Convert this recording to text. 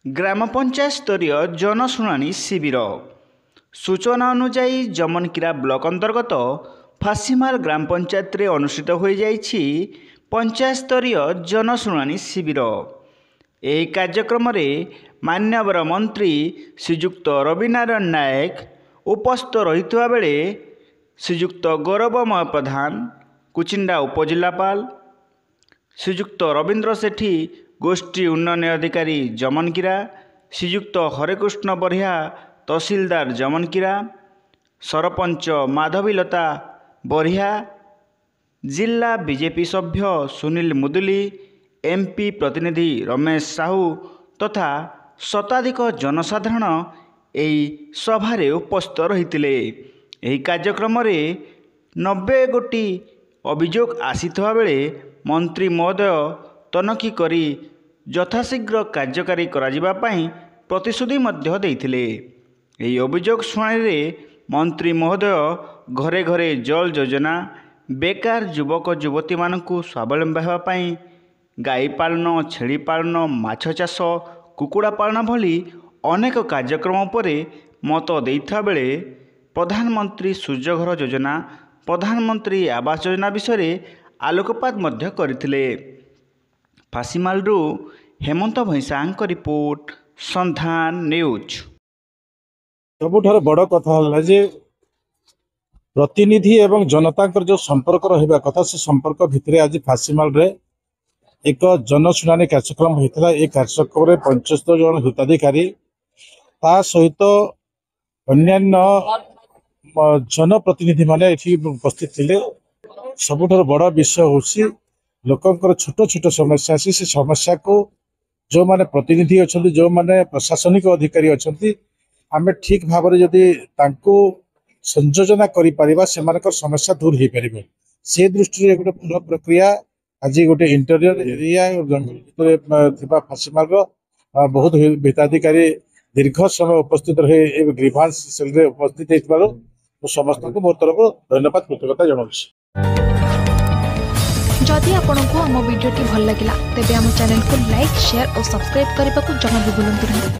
ग्राम पंचायत स्तरीय जनशुणाणी शिविर सूचना अनुजाई जमनकीरा ब्लॉक अंतर्गत फासीमाल ग्राम पंचायत रे अनुष्ठित हो जाइछि पंचायत स्तरीय जनशुणाणी शिविर। ଏହି କାର୍ଯ୍ୟକ୍ରମରେ ମାନ୍ୟବର ମନ୍ତ୍ରୀ ଶ୍ରୀଯୁକ୍ତ ରବିନାରାୟଣ ନାୟକ ଉପସ୍ଥିତ ରହିଥିବା ବେଳେ ଶ୍ରୀଯୁକ୍ତ ଗୌରବମୟ ପ୍ରଧାନ କୁଚିଣ୍ଡା ଉପଜିଲ୍ଲାପାଳ, ଶ୍ରୀଯୁକ୍ତ ରବୀନ୍ଦ୍ର ସେଠୀ ଗୋଷ୍ଠୀ ଉନ୍ନୟନ ଅଧିकारी जमनकीरा, श्रीयुक्त हरेकृष्ण बरिया तहसीलदार जमनकीरा, सरपंच माधवीलता बरिया, जिला बीजेपी सभ्य सुनील मुदुली, एमपी प्रतिनिधि रमेश साहू तथा शताधिक जनसाधारण ଏହି ସଭାରେ ଉପସ୍ଥିତ ରହିଥିଲେ। ଏହି କାର୍ଯ୍ୟକ୍ରମରେ 90 ଗୋଟି ଅଭିଯୋଗ ଆସିଥିବା ବେଳେ ମନ୍ତ୍ରୀ ମହୋଦୟ ତନଖି କରି ଯଥାଶୀଘ୍ର କାର୍ଯ୍ୟକାରୀ କରାଯିବା ପାଇଁ ପ୍ରତିଶ୍ରୁତି ମଧ୍ୟ ଦେଇଥିଲେ। ଏହି ଅଭିଯୋଗ ଶୁଣାଣିରେ ମନ୍ତ୍ରୀ ମହୋଦୟ ଘରେ ଘରେ ଜଳ ଯୋଜନା, ବେକାର ଯୁବକ ଯୁବତୀମାନଙ୍କୁ ସ୍ୱାବଲମ୍ବୀ ହେବା ପାଇଁ ଗାଈ ପାଳନ, ଛେଳି ପାଳନ, ମାଛ ଚାଷ, କୁକୁଡ଼ା ପାଳନ ଭଳି ଅନେକ କାର୍ଯ୍ୟକ୍ରମ ଉପରେ ମତ ଦେଇଥିବା ବେଳେ ପ୍ରଧାନମନ୍ତ୍ରୀ ସୂର୍ଯ୍ୟଘର ଯୋଜନା, ପ୍ରଧାନମନ୍ତ୍ରୀ ଆବାସ ଯୋଜନା ବିଷୟରେ ଆଲୋକପାତ ମଧ୍ୟ କରିଥିଲେ। फासीमालरू हेमंत भैंसांक रिपोर्ट, संधान न्यूज। सबुठार बड़ कथा है जे प्रतिनिधि एवं जनता जो संपर्क रहा कथा से संपर्क भितर आज फासीमाल रे एक जनशुणाणी कार्यक्रम होता। ये कार्यक्रम में 75 जन हिताधिकारी ता सहित अन्यान्य जनप्रतिनिधि माने उपस्थित थे। सबुठार बड़ विषय हूँ लोकंकर छोट छोट समस्या अच्छी से समस्या को जो माने प्रतिनिधि अच्छा, जो माने प्रशासनिक अधिकारी अच्छा, आम ठीक भाव में जदि संयोजना करा से समस्या दूर हो पार से दृष्टि गोटे पूरा प्रक्रिया आज गोटे इंटरियर एरिया फासीमाल बहुत हिताधिकारी दीर्घ समय उपस्थित रहे ग्रीभांस सेल रे उपस्थित समस्त को मोर तरफ धन्यवाद कृतज्ञता जनाऊँ। जदि आपंक आम भिडी भल लगा तेब आम चैनल को लाइक, शेयर और सब्सक्राइब करने को जमा भी भूलु नहीं।